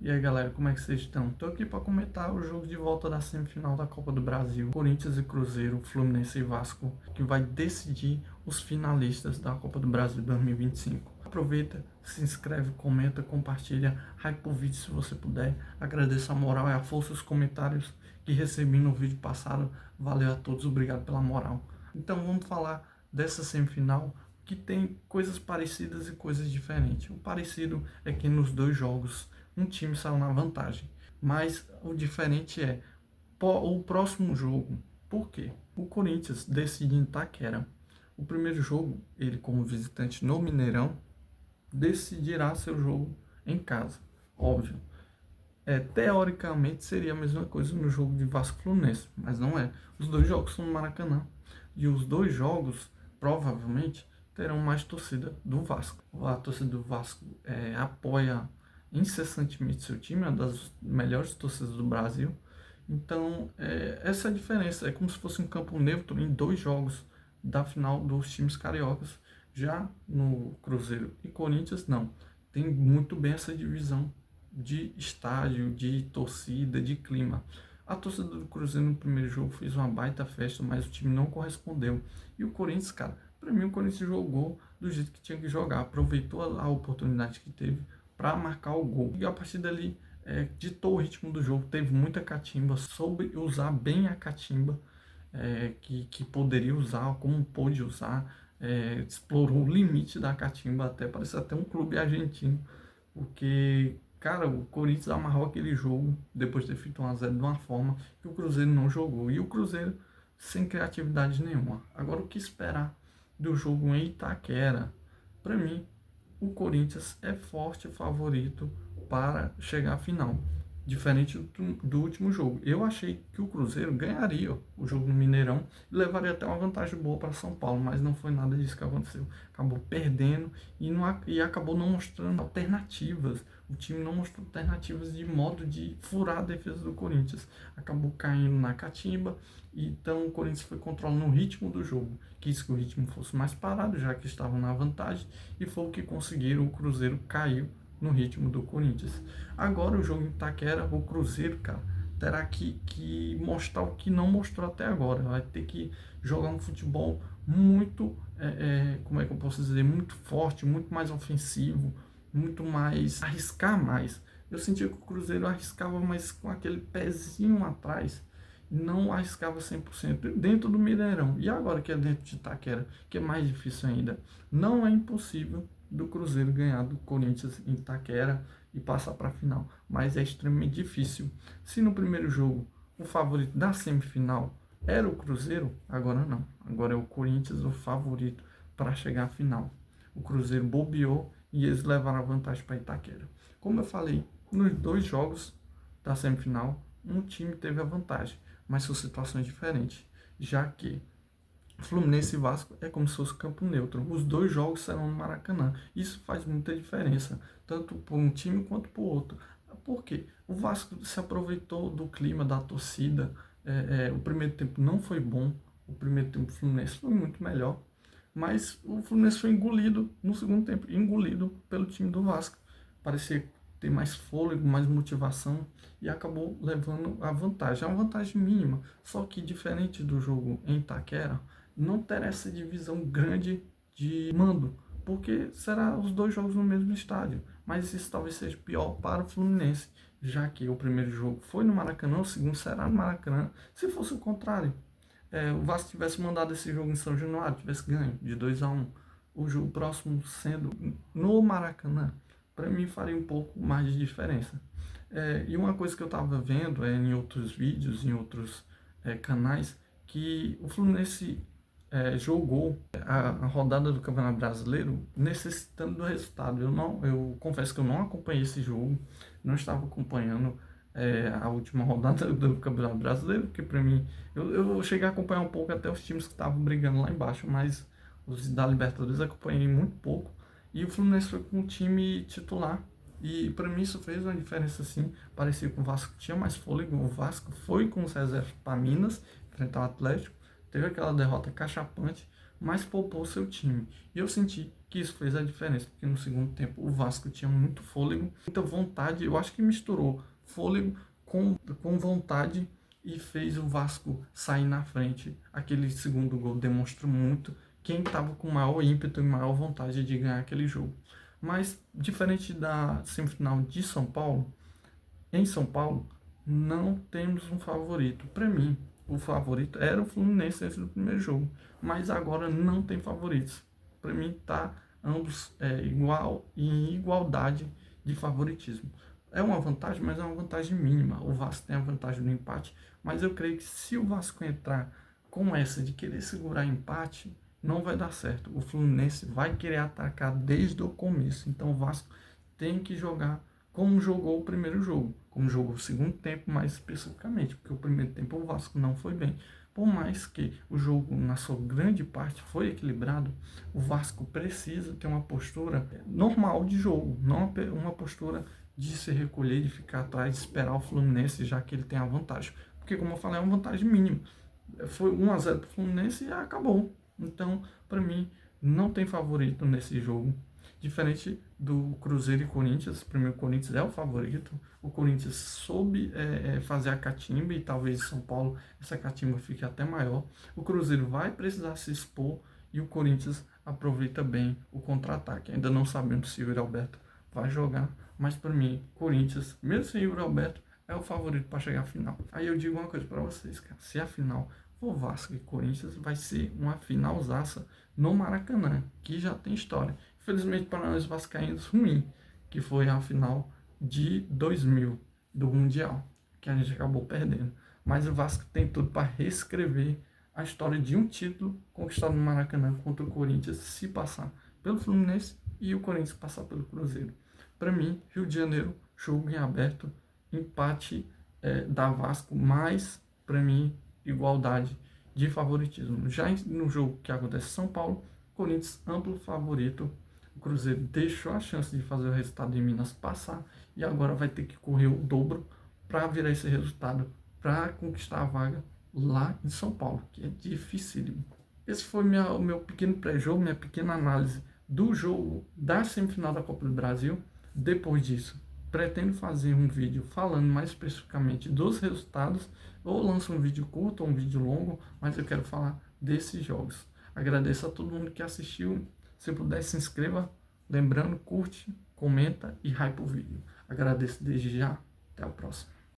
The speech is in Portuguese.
E aí galera, como é que vocês estão? Tô aqui para comentar o jogo de volta da semifinal da Copa do Brasil, Corinthians e Cruzeiro, Fluminense e Vasco, que vai decidir os finalistas da Copa do Brasil 2025. Aproveita, se inscreve, comenta, compartilha, hype o vídeo se você puder. Agradeço a moral e a força dos comentários que recebi no vídeo passado. Valeu a todos, obrigado pela moral. Então vamos falar dessa semifinal que tem coisas parecidas e coisas diferentes. O parecido é que nos dois jogos um time saiu na vantagem. Mas o diferente é o próximo jogo. Por quê? O Corinthians decide em Itaquera. O primeiro jogo, ele como visitante no Mineirão, decidirá seu jogo em casa. Óbvio. Teoricamente seria a mesma coisa no jogo de Vasco Fluminense, mas não é. Os dois jogos são no Maracanã. E os dois jogos, provavelmente, terão mais torcida do Vasco. A torcida do Vasco apoia incessantemente seu time, é uma das melhores torcidas do Brasil. Então, essa é a diferença. É como se fosse um campo neutro em dois jogos da final dos times cariocas. Já no Cruzeiro e Corinthians, não. Tem muito bem essa divisão de estádio, de torcida, de clima. A torcida do Cruzeiro no primeiro jogo fez uma baita festa, mas o time não correspondeu. E o Corinthians, cara, para mim o Corinthians jogou do jeito que tinha que jogar, aproveitou a oportunidade que teve para marcar o gol. E a partir dali, ditou o ritmo do jogo, teve muita catimba, soube usar bem a catimba que poderia usar, como pôde usar, explorou o limite da catimba, até parece até um clube argentino, porque, cara, o Corinthians amarrou aquele jogo depois de ter feito 1-0 de uma forma que o Cruzeiro não jogou, e o Cruzeiro sem criatividade nenhuma. Agora, o que esperar do jogo em Itaquera? Para mim, o Corinthians é forte favorito para chegar à final, diferente do último jogo. Eu achei que o Cruzeiro ganharia o jogo no Mineirão e levaria até uma vantagem boa para São Paulo, mas não foi nada disso que aconteceu. Acabou perdendo e acabou não mostrando alternativas. O time não mostrou alternativas de modo de furar a defesa do Corinthians. Acabou caindo na catimba, então o Corinthians foi controlando o ritmo do jogo. Quis que o ritmo fosse mais parado, já que estavam na vantagem, e foi o que conseguiram. O Cruzeiro caiu no ritmo do Corinthians. Agora o jogo em Itaquera, o Cruzeiro, cara, terá que mostrar o que não mostrou até agora. Vai ter que jogar um futebol muito, como é que eu posso dizer, muito forte, muito mais ofensivo, muito mais, arriscar mais. Eu sentia que o Cruzeiro arriscava, mas com aquele pezinho atrás, não arriscava 100% dentro do Mineirão. E agora que é dentro de Itaquera, que é mais difícil ainda, não é impossível do Cruzeiro ganhar do Corinthians em Itaquera e passar para a final, mas é extremamente difícil. Se no primeiro jogo o favorito da semifinal era o Cruzeiro, agora não. Agora é o Corinthians o favorito para chegar à final. O Cruzeiro bobeou e eles levaram a vantagem para Itaquera. Como eu falei, nos dois jogos da semifinal, um time teve a vantagem, mas são situações diferentes, já que Fluminense e Vasco é como se fosse campo neutro. Os dois jogos serão no Maracanã. Isso faz muita diferença, tanto para um time quanto para o outro. Por quê? O Vasco se aproveitou do clima, da torcida. O primeiro tempo não foi bom. O primeiro tempo do Fluminense foi muito melhor. Mas o Fluminense foi engolido no segundo tempo, engolido pelo time do Vasco. Parecia ter mais fôlego, mais motivação e acabou levando a vantagem. É uma vantagem mínima, só que diferente do jogo em Itaquera, não terá essa divisão grande de mando, porque será os dois jogos no mesmo estádio. Mas isso talvez seja pior para o Fluminense, já que o primeiro jogo foi no Maracanã, o segundo será no Maracanã. Se fosse o contrário, o Vasco tivesse mandado esse jogo em São Januário, tivesse ganho de 2-1, o jogo próximo sendo no Maracanã, para mim faria um pouco mais de diferença. E uma coisa que eu estava vendo em outros vídeos, em outros canais, que o Fluminense jogou a rodada do Campeonato Brasileiro necessitando do resultado. Eu confesso que eu não acompanhei esse jogo, não estava acompanhando a última rodada do Campeonato Brasileiro, porque para mim, eu cheguei a acompanhar um pouco até os times que estavam brigando lá embaixo, mas os da Libertadores acompanhei muito pouco, e o Fluminense foi com o time titular, e para mim isso fez uma diferença sim. Parecia que o Vasco tinha mais fôlego. O Vasco foi com os reservas para Minas enfrentar o Atlético, teve aquela derrota cachapante, mas poupou seu time. E eu senti que isso fez a diferença, porque no segundo tempo o Vasco tinha muito fôlego, muita vontade. Eu acho que misturou fôlego com vontade e fez o Vasco sair na frente. Aquele segundo gol demonstra muito quem estava com maior ímpeto e maior vontade de ganhar aquele jogo. Mas, diferente da semifinal de São Paulo, em São Paulo, não temos um favorito. Para mim, o favorito era o Fluminense antes do primeiro jogo, mas agora não tem favoritos. Para mim, tá ambos igual em igualdade de favoritismo. É uma vantagem, mas é uma vantagem mínima. O Vasco tem a vantagem do empate, mas eu creio que se o Vasco entrar com essa de querer segurar empate, não vai dar certo. O Fluminense vai querer atacar desde o começo. Então o Vasco tem que jogar como jogou o primeiro jogo, como jogou o segundo tempo mais especificamente, porque o primeiro tempo o Vasco não foi bem. Por mais que o jogo, na sua grande parte, foi equilibrado, o Vasco precisa ter uma postura normal de jogo, não uma postura de se recolher, de ficar atrás, de esperar o Fluminense, já que ele tem a vantagem. Porque, como eu falei, é uma vantagem mínima. Foi 1-0 para o Fluminense e acabou. Então, para mim, não tem favorito nesse jogo. Diferente do Cruzeiro e Corinthians, primeiro o Corinthians é o favorito. O Corinthians soube fazer a catimba e talvez São Paulo essa catimba fique até maior. O Cruzeiro vai precisar se expor e o Corinthians aproveita bem o contra-ataque. Ainda não sabemos se o Yuri Alberto vai jogar, mas para mim, Corinthians, mesmo sem Yuri Alberto, é o favorito para chegar à final. Aí eu digo uma coisa para vocês, cara. Se a final for Vasco e Corinthians, vai ser uma finalzaça no Maracanã, que já tem história. Infelizmente para nós vascaínos, ruim, que foi a final de 2000 do Mundial, que a gente acabou perdendo. Mas o Vasco tem tudo para reescrever a história de um título conquistado no Maracanã contra o Corinthians, se passar pelo Fluminense e o Corinthians passar pelo Cruzeiro. Para mim, Rio de Janeiro, jogo em aberto, empate da Vasco, mas para mim, igualdade de favoritismo. Já no jogo que acontece em São Paulo, Corinthians amplo favorito. O Cruzeiro deixou a chance de fazer o resultado em Minas passar e agora vai ter que correr o dobro para virar esse resultado, para conquistar a vaga lá em São Paulo, que é dificílimo. Esse foi o meu pequeno pré-jogo, minha pequena análise do jogo da semifinal da Copa do Brasil. Depois disso, pretendo fazer um vídeo falando mais especificamente dos resultados, ou lanço um vídeo curto ou um vídeo longo, mas eu quero falar desses jogos. Agradeço a todo mundo que assistiu. Se puder, se inscreva. Lembrando, curte, comenta e hype o vídeo. Agradeço desde já. Até a próxima.